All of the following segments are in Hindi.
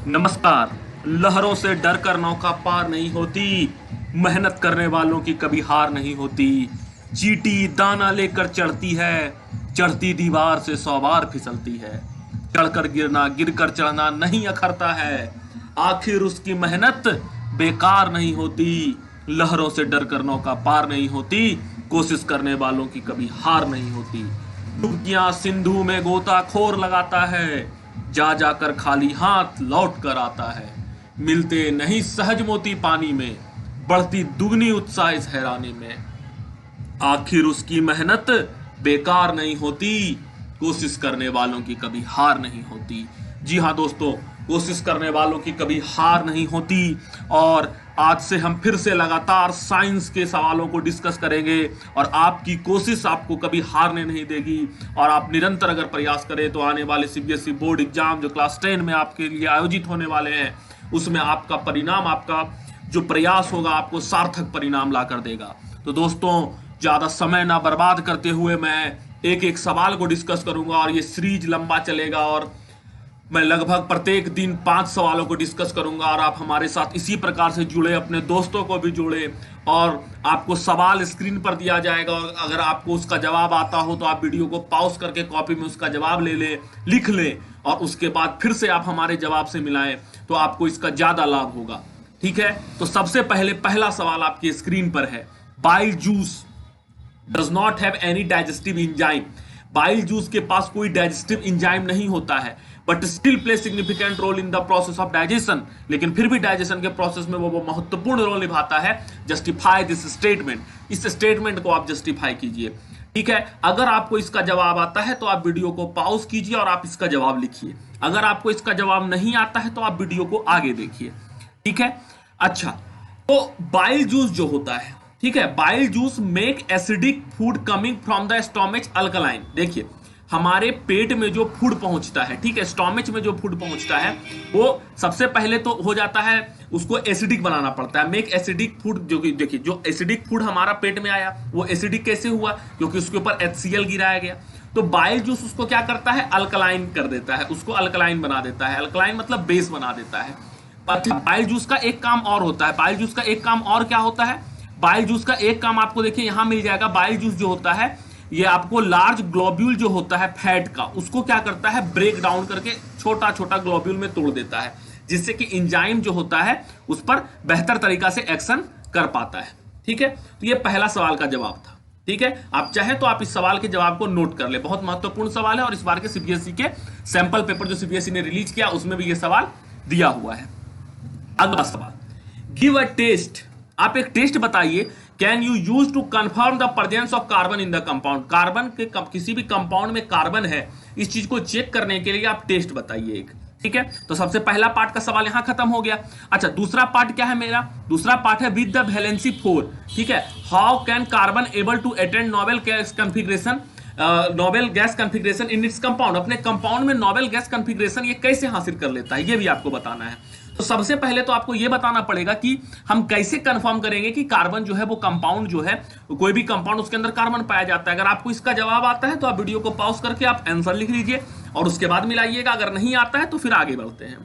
नमस्कार। लहरों से डर कर नौका पार नहीं होती, मेहनत करने वालों की कभी हार नहीं होती। चींटी दाना लेकर चढ़ती है, चढ़ती दीवार से 100 बार फिसलती है। चढ़कर गिरना गिरकर चढ़ना नहीं अखरता है, आखिर उसकी मेहनत बेकार नहीं होती। लहरों से डर कर नौका पार नहीं होती, कोशिश करने वालों की कभी हार नहीं होती। डुबकियां सिंधु में गोताखोर लगाता है, जा जाकर खाली हाथ लौट कर आता है। मिलते नहीं सहज मोती पानी में, बढ़ती दुगनी उत्साह इस हैरानी में। आखिर उसकी मेहनत बेकार नहीं होती, कोशिश करने वालों की कभी हार नहीं होती। जी हाँ दोस्तों, कोशिश करने वालों की कभी हार नहीं होती। और आज से हम फिर से लगातार साइंस के सवालों को डिस्कस करेंगे और आपकी कोशिश आपको कभी हारने नहीं देगी। और आप निरंतर अगर प्रयास करें तो आने वाले सीबीएसई बोर्ड एग्जाम जो क्लास 10 में आपके लिए आयोजित होने वाले हैं, उसमें आपका परिणाम, आपका जो प्रयास होगा, आपको सार्थक परिणाम ला कर देगा। तो दोस्तों, ज्यादा समय ना बर्बाद करते हुए मैं एक एक सवाल को डिस्कस करूंगा और ये सीरीज लंबा चलेगा और मैं लगभग प्रत्येक दिन 5 सवालों को डिस्कस करूंगा। और आप हमारे साथ इसी प्रकार से जुड़े, अपने दोस्तों को भी जोड़े। और आपको सवाल स्क्रीन पर दिया जाएगा और अगर आपको उसका जवाब आता हो तो आप वीडियो को पॉज करके कॉपी में उसका जवाब ले लें, लिख लें और उसके बाद फिर से आप हमारे जवाब से मिलाएं, तो आपको इसका ज्यादा लाभ होगा। ठीक है, तो सबसे पहले पहला सवाल आपकी स्क्रीन पर है। Bile juice does not have any digestive enzyme. Bile juice के पास कोई डाइजेस्टिव इंजाइम नहीं होता है, but still play significant role in the process of digestion. लेकिन फिर भी डाइजेशन के प्रोसेस में वो महत्वपूर्ण रोल निभाता है। Justify this statement. इस स्टेटमेंट को आप जस्टिफाई कीजिए। ठीक है, अगर आपको इसका जवाब आता है तो आप वीडियो को पॉज कीजिए और आप इसका जवाब लिखिए। अगर आपको इसका जवाब नहीं आता है तो आप वीडियो को आगे देखिए। ठीक है, अच्छा, तो बाइल जूस जो होता है, ठीक है, bile juice make acidic food coming from the stomach alkaline. देखिए, हमारे पेट में जो फूड पहुंचता है, ठीक है, स्टोमच में जो फूड पहुंचता है, वो सबसे पहले तो हो जाता है, उसको एसिडिक बनाना पड़ता है। मेक एसिडिक फूड, जो कि देखिए, जो एसिडिक फूड हमारा पेट में आया वो एसिडिक कैसे हुआ? क्योंकि उसके ऊपर HCl गिराया गया। तो बाइल जूस उसको क्या करता है? अल्कलाइन कर देता है, उसको अल्कलाइन बना देता है। अल्कलाइन मतलब बेस बना देता है। बाइल जूस का एक काम और होता है। बाइल जूस का एक काम और क्या होता है? बाइल जूस का एक काम आपको देखिए यहां मिल जाएगा। बाइल जूस जो होता है, ये आपको लार्ज ग्लोब्यूल जो होता है फैट का, उसको क्या करता है? ब्रेक डाउन करके छोटा छोटा ग्लोब्यूल में तोड़ देता है, जिससे कि एंजाइम जो होता है उस पर बेहतर तरीका से एक्शन कर पाता है। ठीक है, तो ये पहला सवाल का जवाब था। ठीक है, आप चाहे तो आप इस सवाल के जवाब को नोट कर ले, बहुत महत्वपूर्ण सवाल है और इस बार के सीबीएसई के सैंपल पेपर जो सीबीएसई ने रिलीज किया उसमें भी ये सवाल दिया हुआ है। अगला सवाल, गिव अ टेस्ट। आप एक टेस्ट बताइए। Can you use to confirm the presence of carbon in the compound. Carbon के किसी भी कंपाउंड में कार्बन है, इस चीज को चेक करने के लिए आप टेस्ट बताइए एक। ठीक है, तो सबसे पहला पार्ट का सवाल यहां खत्म हो गया। अच्छा, दूसरा पार्ट क्या है मेरा? दूसरा पार्ट है विद द वैलेंसी 4। ठीक है, how can carbon able to attend noble gas configuration, noble gas configuration in its compound. अपने कंपाउंड में नोबेल गैस कॉन्फ़िगरेशन ये कैसे हासिल कर लेता है, ये भी आपको बताना है। तो सबसे पहले तो आपको यह बताना पड़ेगा कि हम कैसे कंफर्म करेंगे कि कार्बन जो है वो कंपाउंड जो है, कोई भी कंपाउंड उसके अंदर कार्बन पाया जाता है। अगर आपको इसका जवाब आता है तो आप वीडियो को पॉज करके आप आंसर लिख लीजिए और उसके बाद मिलाइएगा। अगर नहीं आता है तो फिर आगे बढ़ते हैं।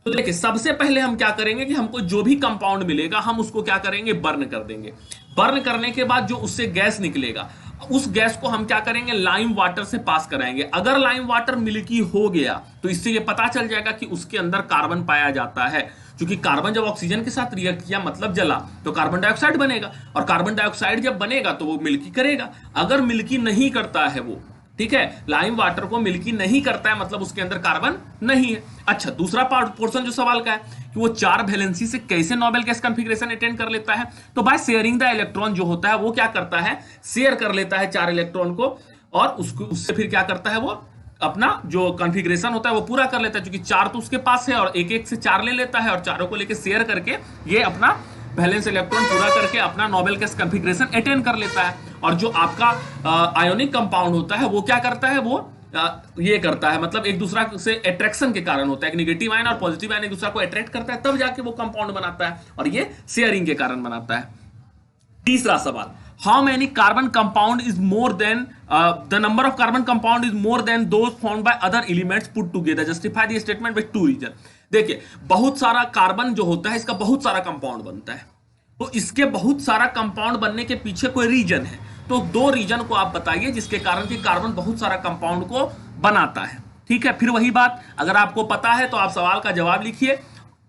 तो देखिए, सबसे पहले हम क्या करेंगे कि हमको जो भी कंपाउंड मिलेगा हम उसको क्या करेंगे? बर्न कर देंगे। बर्न करने के बाद जो उससे गैस निकलेगा, उस गैस को हम क्या करेंगे? लाइम वाटर से पास कराएंगे। अगर लाइम वाटर मिल्की हो गया तो इससे ये पता चल जाएगा कि उसके अंदर कार्बन पाया जाता है। क्योंकि कार्बन जब ऑक्सीजन के साथ रिएक्ट किया मतलब जला, तो कार्बन डाइऑक्साइड बनेगा और कार्बन डाइऑक्साइड जब बनेगा तो वो मिल्की करेगा। अगर मिल्की नहीं करता है वो, ठीक है, लाइम वाटर को मिल्की नहीं करता है, मतलब उसके अंदर कार्बन नहीं है। अच्छा, दूसरा पोर्शन जो सवाल का है कि वो 4 वैलेंसी से कैसे नोबेल गैस कॉन्फ़िगरेशन अटेंड कर लेता है, तो बाय शेयरिंग द इलेक्ट्रॉन जो होता है वो क्या करता है? शेयर कर लेता है 4 इलेक्ट्रॉन को और उसको उससे फिर क्या करता है? वो अपना जो कॉन्फ़िगरेशन होता है वो पूरा कर लेता है। क्योंकि 4 तो उसके पास है और एक एक से 4 ले लेता है और चारों को लेके शेयर करके ये अपना वैलेंस इलेक्ट्रॉन पूरा करके अपना नोबेल गैस कॉन्फ़िगरेशन अटेंड कर लेता है। और जो आपका आयोनिक कंपाउंड होता है वो क्या करता है? वो ये करता है, मतलब एक दूसरा से अट्रैक्शन के कारण होता है। एक नेगेटिव आयन और पॉजिटिव आयन एक दूसरा को अट्रैक्ट करता है, तब जाके वो कंपाउंड बनाता है और ये शेयरिंग के कारण बनाता है। तीसरा सवाल, how many carbon compound is more than the number of carbon compound is more than those found by other elements put together, justify the statement with 2 reason. देखिए, बहुत सारा कार्बन जो होता है इसका बहुत सारा कंपाउंड बनता है, तो इसके बहुत सारा कंपाउंड बनने के पीछे कोई रीजन है, तो दो रीजन को आप बताइए जिसके कारण कि कार्बन बहुत सारा कंपाउंड को बनाता है। ठीक है, फिर वही बात, अगर आपको पता है तो आप सवाल का जवाब लिखिए,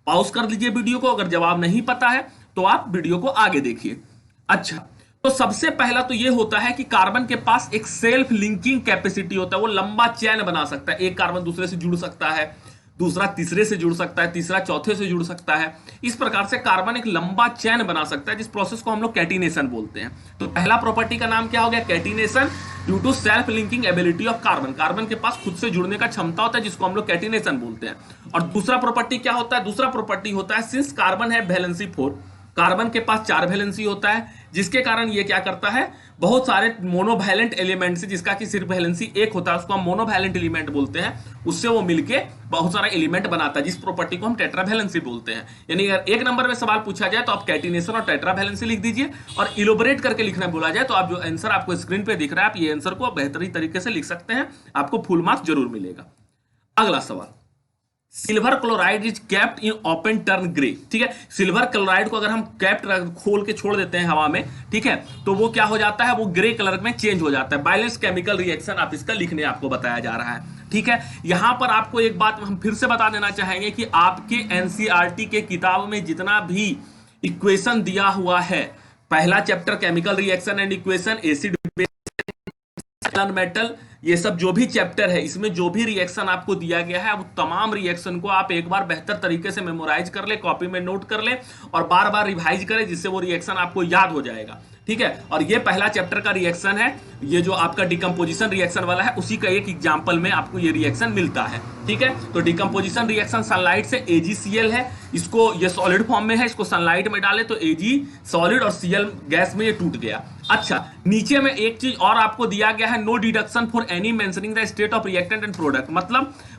पॉज कर लीजिए वीडियो को, अगर जवाब नहीं पता है तो आप वीडियो को आगे देखिए। अच्छा, तो सबसे पहला तो यह होता है कि कार्बन के पास एक सेल्फ लिंकिंग कैपेसिटी होता है, वो लंबा चैन बना सकता है, एक कार्बन दूसरे से जुड़ सकता है, दूसरा तीसरे से जुड़ सकता है, तीसरा चौथे से जुड़ सकता है। इस प्रकार से कार्बन एक लंबा चैन बना सकता है, जिस प्रोसेस को हम लोग कैटिनेशन बोलते हैं। तो पहला प्रॉपर्टी का नाम क्या हो गया? Catenation, due to self linking ability of carbon. Carbon के पास खुद से जुड़ने का क्षमता होता है, जिसको हम लोग कैटिनेशन बोलते हैं। और दूसरा प्रॉपर्टी क्या होता है? दूसरा प्रॉपर्टी होता है सिंस कार्बन है वैलेंसी 4, कार्बन के पास 4 वैलेंसी होता है, जिसके कारण ये क्या करता है, बहुत सारे मोनोवैलेंट एलिमेंट से, जिसका कि सिर्फ वैलेंसी 1 होता है, उसको हम मोनोवैलेंट एलिमेंट बोलते हैं, उससे वो मिलके बहुत सारा एलिमेंट बनाता है, जिस प्रॉपर्टी को हम टेट्रावैलेंसी बोलते हैं। यानी अगर एक नंबर में सवाल पूछा जाए तो आप कैटिनेशन और टेट्रावैलेंसी लिख दीजिए, और इलोबरेट करके लिखना बोला जाए तो आप जो आंसर आपको स्क्रीन पे दिख रहा है, आप ये आंसर को बेहतरीन तरीके से लिख सकते हैं, आपको फुल मार्क्स जरूर मिलेगा। अगला सवाल, silver chloride is kept in open turn grey. ठीक है, सिल्वर क्लोराइड को अगर हम कैप्ट खोल के छोड़ देते हैं हवा में, ठीक है, तो वो क्या हो जाता है, वो ग्रे कलर में चेंज हो जाता है। बैलेंस केमिकल रिएक्शन आप इसका लिखने आपको बताया जा रहा है। ठीक है, यहां पर आपको एक बात हम फिर से बता देना चाहेंगे कि आपके एनसीईआरटी के किताब में जितना भी इक्वेशन दिया हुआ है, पहला chapter chemical reaction and equation, acid metal, ये सब जो भी चैप्टर है, इसमें जो भी रिएक्शन आपको दिया गया है, वो तमाम रिएक्शन को आप एक बार बेहतर तरीके से मेमोराइज कर ले, कॉपी में नोट कर ले और बार बार रिवाइज करें, जिससे वो रिएक्शन आपको याद हो जाएगा। ठीक है, और ये पहला चैप्टर का रिएक्शन है, ये जो आपका डिकम्पोजिशन रिएक्शन वाला है, उसी का एक एग्जांपल में आपको ये रिएक्शन मिलता है। ठीक है, तो डिकम्पोजिशन रिएक्शन सनलाइट से AgCl है, इसको ये सॉलिड फॉर्म में है, इसको सनलाइट में डाले तो Ag सॉलिड और Cl गैस में ये टूट गया। अच्छा, नीचे में एक चीज और आपको दिया गया है, no deduction for any mentioning the state of reactant and product.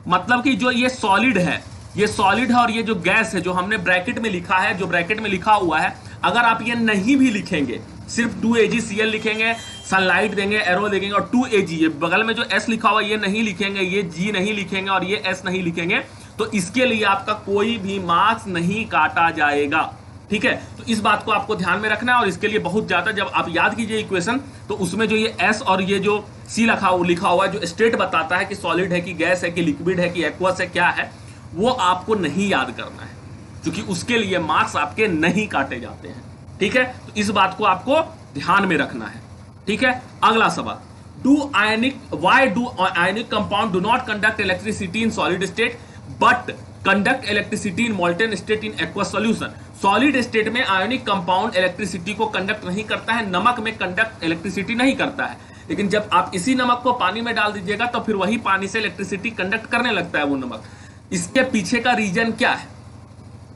मतलब कि जो ये सॉलिड है, ये सॉलिड है, और ये जो गैस है जो हमने ब्रैकेट में लिखा है, जो ब्रैकेट में लिखा हुआ है, अगर आप ये नहीं भी लिखेंगे, सिर्फ 2AgCl लिखेंगे, सनलाइट देंगे, एरो देंगे और 2Ag, ये बगल में जो S लिखा हुआ ये नहीं लिखेंगे, ये G नहीं लिखेंगे और ये S नहीं लिखेंगे, तो इसके लिए आपका कोई भी मार्क्स नहीं काटा जाएगा। ठीक है, तो इस बात को आपको ध्यान में रखना है, और इसके लिए बहुत ज्यादा जब आप याद कीजिए इक्वेशन, तो उसमें जो ये S और ये जो C लिखा हुआ है, जो स्टेट बताता है कि सॉलिड है कि गैस है कि लिक्विड है कि एक्वस है, क्या है, वो आपको नहीं याद करना है, क्योंकि उसके लिए मार्क्स आपके नहीं काटे जाते हैं। ठीक है, तो इस बात को आपको ध्यान में रखना है। ठीक है, अगला सवाल, why do ionic compound do not conduct electricity in solid state but conduct electricity in molten state in aqueous solution? Solid state में आयोनिक कंपाउंड इलेक्ट्रिसिटी को कंडक्ट नहीं करता है, नमक में कंडक्ट इलेक्ट्रिसिटी नहीं करता है, लेकिन जब आप इसी नमक को पानी में डाल दीजिएगा तो फिर वही पानी से इलेक्ट्रिसिटी कंडक्ट करने लगता है वो नमक। इसके पीछे का रीजन क्या है?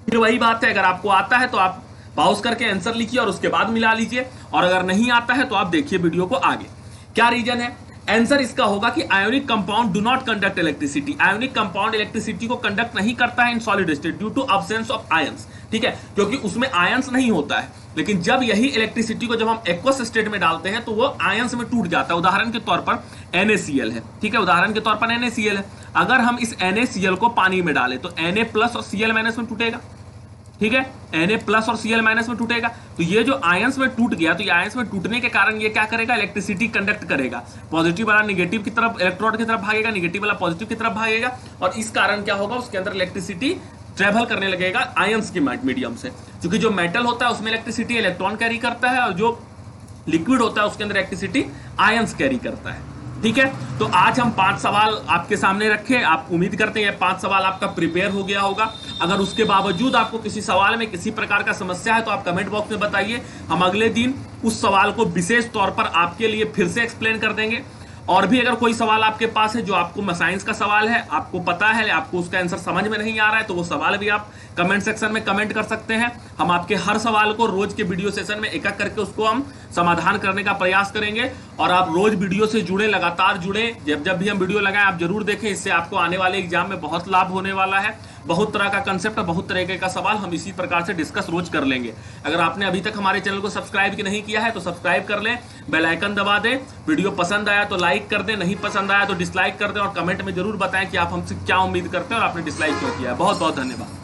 फिर वही बात है, अगर आपको आता है तो आप पॉज करके आंसर लिखिए और उसके बाद मिला लीजिए, और अगर नहीं आता है तो आप देखिए वीडियो को आगे। क्या रीजन है? आंसर इसका होगा कि ionic compound do not conduct electricity. Ionic compound electricity को कंडक्ट नहीं करता है in solid state due to absence of ions. ठीक है, क्योंकि उसमें आयंस नहीं होता है, लेकिन जब यही इलेक्ट्रिसिटी को जब हम एक्वस स्टेट में डालते हैं तो वो आयंस में टूट जाता है। उदाहरण के तौर पर NaCl है। ठीक है, उदाहरण के तौर पर NaCl है, अगर हम इस NaCl को पानी में डालें तो Na प्लस और Cl माइनस में टूटेगा। ठीक है, Na प्लस और Cl माइनस में टूटेगा, तो ये जो आयंस में टूट गया, तो ये आयंस में टूटने के कारण ये क्या करेगा, इलेक्ट्रिसिटी कंडक्ट करेगा, पॉजिटिव वाला निगेटिव की तरफ, इलेक्ट्रोड की तरफ भागेगा, निगेटिव वाला पॉजिटिव की तरफ भागेगा, और इस कारण क्या होगा, उसके अंदर इलेक्ट्रिसिटी ट्रेवल करने लगेगा आयंस के मीडियम से, क्योंकि जो मेटल होता है उसमें इलेक्ट्रिसिटी इलेक्ट्रॉन कैरी करता है, और जो लिक्विड होता है उसके अंदर इलेक्ट्रिसिटी आयंस कैरी करता है। ठीक है, तो आज हम 5 सवाल आपके सामने रखे, आप उम्मीद करते हैं 5 सवाल आपका प्रिपेयर हो गया होगा। अगर उसके बावजूद आपको किसी सवाल में किसी प्रकार का समस्या है तो आप कमेंट बॉक्स में बताइए, हम अगले दिन उस सवाल को विशेष तौर पर आपके लिए फिर से एक्सप्लेन कर देंगे। और भी अगर कोई सवाल आपके पास है जो आपको साइंस का सवाल है, आपको पता है, आपको उसका आंसर समझ में नहीं आ रहा है, तो वो सवाल भी आप कमेंट सेक्शन में कमेंट कर सकते हैं। हम आपके हर सवाल को रोज के वीडियो सेशन में एक एक करके उसको हम समाधान करने का प्रयास करेंगे, और आप रोज वीडियो से जुड़े, लगातार जुड़े, जब जब भी हम वीडियो लगाएं आप जरूर देखें, इससे आपको आने वाले एग्जाम में बहुत लाभ होने वाला है। बहुत तरह का कंसेप्ट, बहुत तरीके का सवाल हम इसी प्रकार से डिस्कस रोज कर लेंगे। अगर आपने अभी तक हमारे चैनल को सब्सक्राइब नहीं किया है तो सब्सक्राइब कर लें, बेल आइकन दबा दें। वीडियो पसंद आया तो लाइक कर दें, नहीं पसंद आया तो डिसलाइक कर दें, और कमेंट में जरूर बताएं कि आप हमसे क्या उम्मीद करते हैं और आपने डिसलाइक क्यों किया है। बहुत बहुत धन्यवाद।